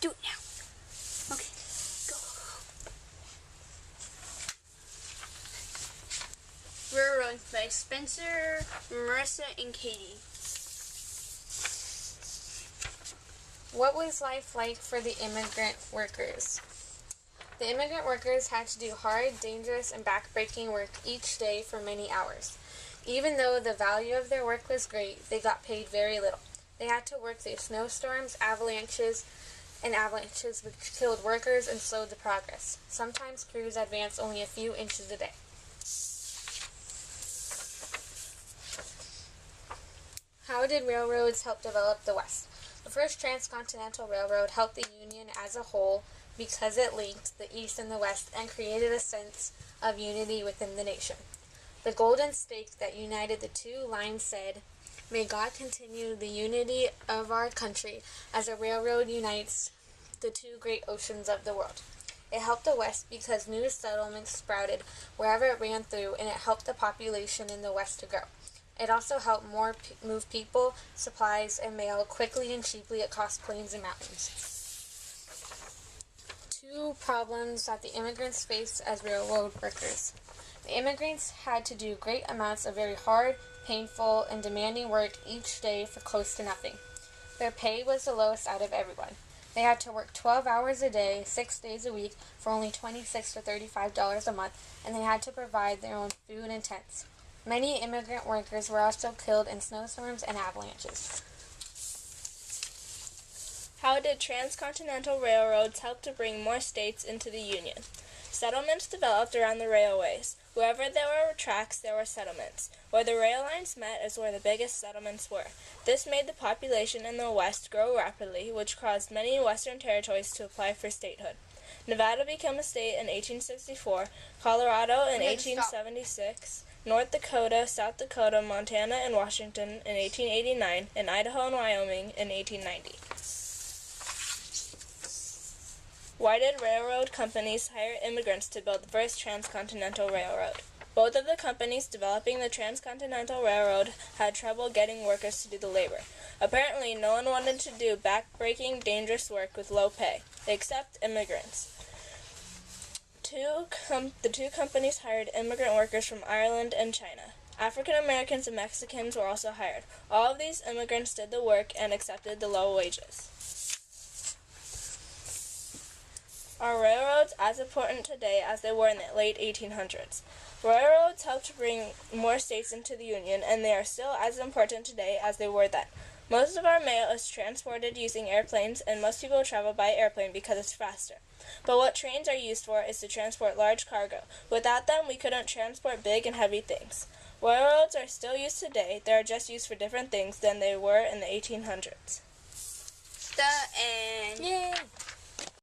Do it now. Okay, go. Railroads by Spencer, Marissa, and Katie. What was life like for the immigrant workers? The immigrant workers had to do hard, dangerous, and back-breaking work each day for many hours. Even though the value of their work was great, they got paid very little. They had to work through snowstorms, avalanches which killed workers and slowed the progress. Sometimes crews advanced only a few inches a day. How did railroads help develop the West? The first transcontinental railroad helped the Union as a whole because it linked the East and the West and created a sense of unity within the nation. The golden stake that united the two lines said, "May God continue the unity of our country as a railroad unites the two great oceans of the world." It helped the West because new settlements sprouted wherever it ran through, and it helped the population in the West to grow. It also helped move people, supplies, and mail quickly and cheaply across plains and mountains. Two problems that the immigrants faced as railroad workers. The immigrants had to do great amounts of very hard, painful, and demanding work each day for close to nothing. Their pay was the lowest out of everyone. They had to work 12 hours a day, 6 days a week, for only $26 to $35 a month, and they had to provide their own food and tents. Many immigrant workers were also killed in snowstorms and avalanches. How did transcontinental railroads help to bring more states into the Union? Settlements developed around the railways. Wherever there were tracks, there were settlements. Where the rail lines met is where the biggest settlements were. This made the population in the West grow rapidly, which caused many Western territories to apply for statehood. Nevada became a state in 1864, Colorado in 1876, North Dakota, South Dakota, Montana, and Washington in 1889, and Idaho and Wyoming in 1890. Why did railroad companies hire immigrants to build the first transcontinental railroad? Both of the companies developing the transcontinental railroad had trouble getting workers to do the labor. Apparently, no one wanted to do back-breaking, dangerous work with low pay, except immigrants. The two companies hired immigrant workers from Ireland and China. African Americans and Mexicans were also hired. All of these immigrants did the work and accepted the low wages. Are railroads as important today as they were in the late 1800s? Railroads helped to bring more states into the Union, and they are still as important today as they were then. Most of our mail is transported using airplanes, and most people travel by airplane because it's faster. But what trains are used for is to transport large cargo. Without them, we couldn't transport big and heavy things. Railroads are still used today. They are just used for different things than they were in the 1800s. The end. Yay!